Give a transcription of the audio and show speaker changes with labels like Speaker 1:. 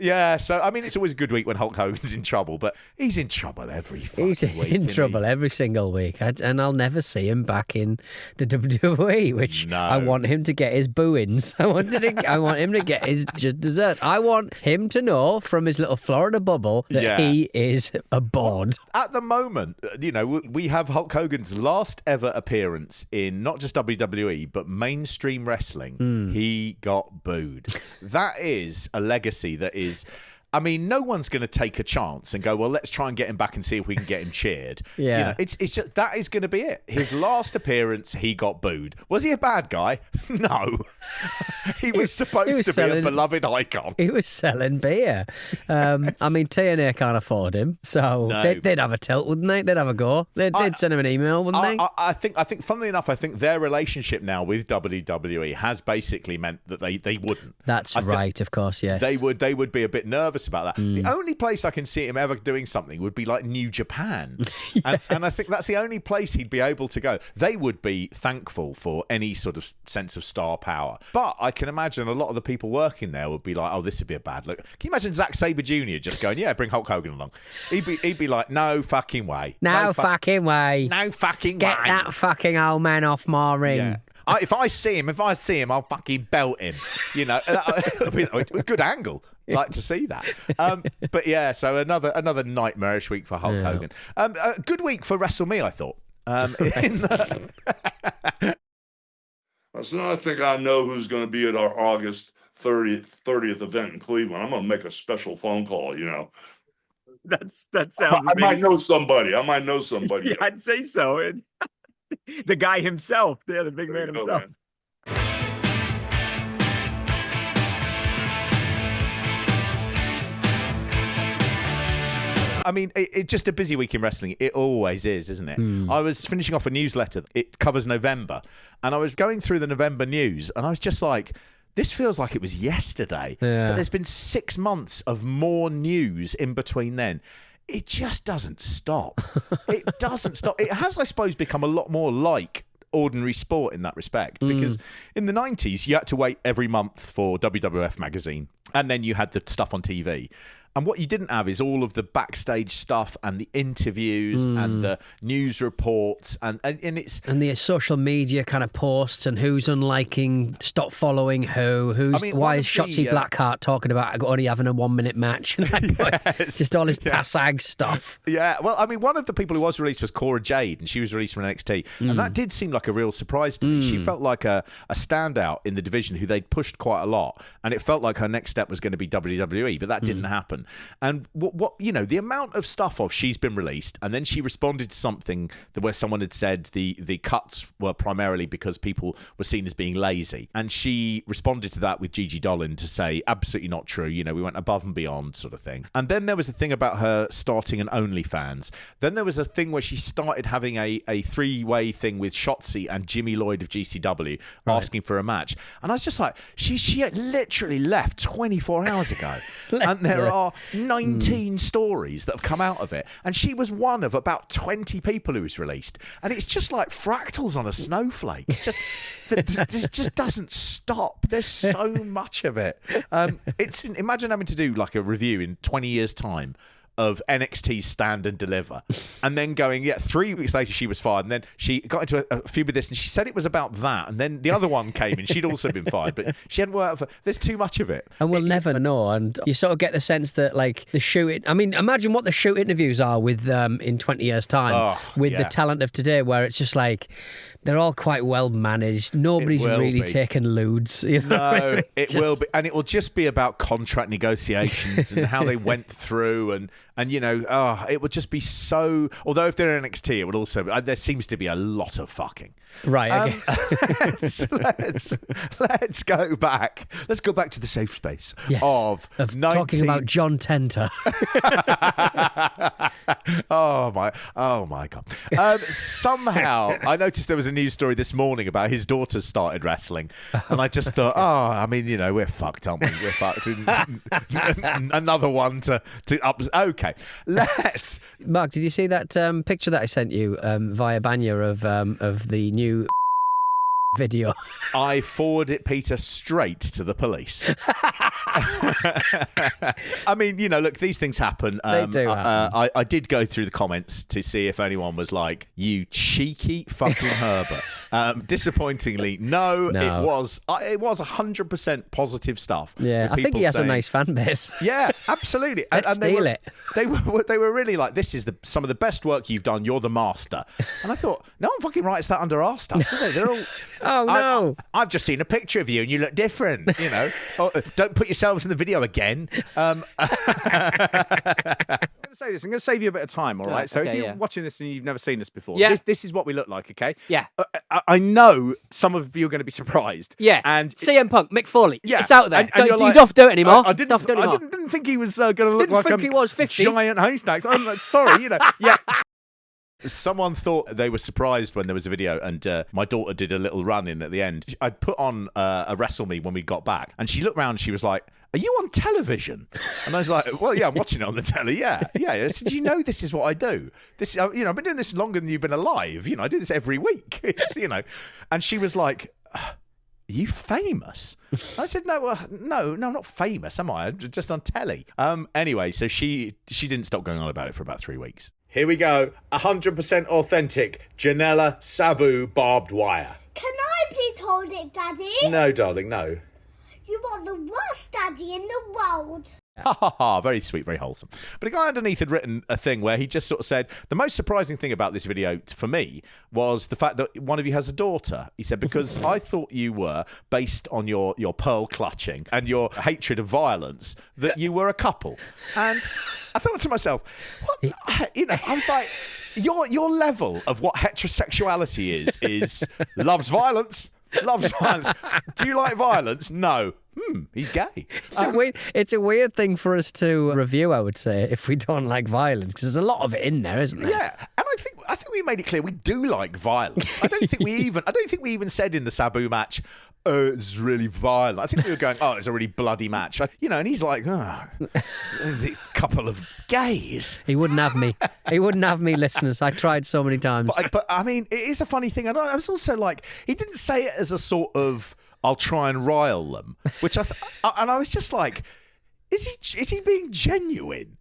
Speaker 1: Yeah, so, I mean, it's always a good week when Hulk Hogan's in trouble, but he's in trouble every fucking
Speaker 2: He's
Speaker 1: week.
Speaker 2: in trouble every single week, and I'll never see him back in the WWE, which
Speaker 1: No.
Speaker 2: I want him to get his booings. I want him to get his just desserts. I want him to know from his little Florida bubble that he is a bod.
Speaker 1: At the moment, we have Hulk Hogan's last ever appearance in not just WWE, but mainstream wrestling. He got booed. That is a legacy that is... I mean, no one's going to take a chance and go, well, let's try and get him back and see if we can get him cheered.
Speaker 2: Yeah.
Speaker 1: It's just, that is going to be it. His last appearance, he got booed. Was he a bad guy? No. He was supposed to be a beloved icon.
Speaker 2: He was selling beer. I mean, TNA can't afford him, so they'd have a tilt, wouldn't they? They'd have a go. They'd send him an email, wouldn't they?
Speaker 1: I think, funnily enough, I think their relationship now with WWE has basically meant that they wouldn't.
Speaker 2: That's right, of course, yes.
Speaker 1: They would be a bit nervous about that. The only place I can see him ever doing something would be like New Japan.
Speaker 2: Yes.
Speaker 1: And I think that's the only place he'd be able to go. They would be thankful for any sort of sense of star power. But I can imagine a lot of the people working there would be like, oh, this would be a bad look. Can you imagine Zack Sabre Jr. just going, yeah, bring Hulk Hogan along? He'd be like, no fucking way.
Speaker 2: No fucking way.
Speaker 1: No fucking way.
Speaker 2: Get that fucking old man off my ring.
Speaker 1: Yeah. If I see him, I'll fucking belt him. It'll be a good angle. I'd like to see that. But yeah, so another nightmarish week for Hulk Hogan. A good week for WrestleMania, I thought.
Speaker 3: So I think I know who's going to be at our August 30th event in Cleveland. I'm going to make a special phone call,
Speaker 4: That sounds
Speaker 3: I might know somebody.
Speaker 4: Yeah, I'd say so. The guy himself, the big man himself.
Speaker 3: Man.
Speaker 1: I mean, it's just a busy week in wrestling. It always is, isn't it? I was finishing off a newsletter. It covers November. And I was going through the November news, and I was just like, this feels like it was yesterday.
Speaker 2: Yeah.
Speaker 1: But there's been 6 months of more news in between then. It just doesn't stop. It doesn't stop. It has, I suppose, become a lot more like ordinary sport in that respect, because in the 90s, you had to wait every month for WWF magazine, and then you had the stuff on TV. And what you didn't have is all of the backstage stuff and the interviews and the news reports and it's...
Speaker 2: And the social media kind of posts and who's unliking, stop following why is Shotzi Blackheart talking about only having a 1 minute match? It's just all this passag stuff.
Speaker 1: Yeah, well, I mean, one of the people who was released was Cora Jade, and she was released from NXT. And that did seem like a real surprise to me. She felt like a standout in the division who they'd pushed quite a lot. And it felt like her next step was going to be WWE, but that didn't happen. And what the amount of stuff of she's been released, and then she responded to something where someone had said the cuts were primarily because people were seen as being lazy, and she responded to that with Gigi Dolan to say absolutely not true. We went above and beyond, sort of thing. And then there was a thing about her starting an OnlyFans. Then there was a thing where she started having a 3-way thing with Shotzi and Jimmy Lloyd of GCW asking for a match. And I was just like, she had literally left 24 hours ago, and there are 19 stories that have come out of it, and she was one of about 20 people who was released, and it's just like fractals on a snowflake. This just doesn't stop. There's so much of it. Imagine having to do like a review in 20 years' time of NXT Stand and Deliver, and then going, 3 weeks later she was fired, and then she got into a feud with this, and she said it was about that, and then the other one came, and she'd also been fired, but she hadn't worked for... There's too much of it.
Speaker 2: And we'll never know, and you sort of get the sense that, like, the shoot... I mean, imagine what the shoot interviews are with in 20 years' time, the talent of today, where it's just like, they're all quite well managed, nobody's really taken lewds.
Speaker 1: No, it will be, and it will just be about contract negotiations and how they went through, and it would just be so... Although if they're NXT, it would also... there seems to be a lot of fucking.
Speaker 2: Right, okay.
Speaker 1: Let's go back. Let's go back to the safe space of
Speaker 2: talking about John Tenter.
Speaker 1: Oh my God. Somehow, I noticed there was a news story this morning about his daughter started wrestling, and I just thought, we're fucked, aren't we? We're fucked. Another one to up... Okay. Let's...
Speaker 2: Mark, did you see that picture that I sent you via Banya of the new video.
Speaker 1: I forwarded Peter straight to the police. I mean, you know, look, these things happen.
Speaker 2: They do happen.
Speaker 1: I did go through the comments to see if anyone was like, "You cheeky fucking Herbert." Disappointingly, no. It was 100% positive stuff.
Speaker 2: Yeah, I think he has a nice fan base.
Speaker 1: Yeah, absolutely.
Speaker 2: Let's steal it.
Speaker 1: They were really like, "This is some of the best work you've done. You're the master." And I thought, no one fucking writes that under our stuff, do they? They're all.
Speaker 2: Oh no!
Speaker 1: I've just seen a picture of you and you look different. You know, don't put yourselves in the video again. I'm going to say this. I'm going to save you a bit of time. All right. So if you're watching this and you've never seen this before, this is what we look like. Okay.
Speaker 5: Yeah.
Speaker 1: I know some of you are going to be surprised.
Speaker 5: Yeah.
Speaker 1: And
Speaker 5: CM Punk, Mick Foley.
Speaker 1: Yeah.
Speaker 5: It's out there.
Speaker 1: And
Speaker 5: You
Speaker 1: you're like,
Speaker 5: don't do it anymore.
Speaker 1: I didn't think he was going to look like
Speaker 5: think he was 50.
Speaker 1: giant haystacks. I'm like, sorry. You know. Yeah. Someone thought they were surprised when there was a video, and my daughter did a little run in at the end. I'd put on a Wrestle Me when we got back, and she looked round and she was like, "Are you on television?" And I was like, "Well, yeah, I'm watching it on the telly. Yeah." I said, "You know, this is what I do. This, you know, I've been doing this longer than you've been alive. You know, I do this every week. It's, you know." And she was like, "Are you famous?" I said, no, I'm not famous, am I? I'm just on telly. Anyway, so she didn't stop going on about it for about 3 weeks. Here we go. 100% authentic Janela Sabu barbed wire.
Speaker 6: Can I please hold it, Daddy?
Speaker 1: No, darling, no.
Speaker 6: You are the worst daddy in the world.
Speaker 1: Ha ha ha, very sweet, very wholesome. But a guy underneath had written a thing where he just sort of said, the most surprising thing about this video for me was the fact that one of you has a daughter. He said, because I thought you were, based on your pearl clutching and your hatred of violence, that you were a couple. And I thought to myself, what? You know, I was like, your level of what heterosexuality is loves violence. Loves violence. Do you like violence? No. He's gay.
Speaker 2: It's a weird thing for us to review, I would say, if we don't like violence, because there's a lot of it in there, isn't there?
Speaker 1: Yeah, and I think we made it clear we do like violence. I don't think we even said in the Sabu match, "Oh, it's really violent." I think we were going, "Oh, it's a really bloody match." You know, and he's like, "Oh, the couple of gays."
Speaker 2: He wouldn't have me. He wouldn't have me, listeners. I tried so many times.
Speaker 1: But I mean, it is a funny thing, and I was also like, he didn't say it as a sort of, "I'll try and rile them," which and I was just like, is he being genuine?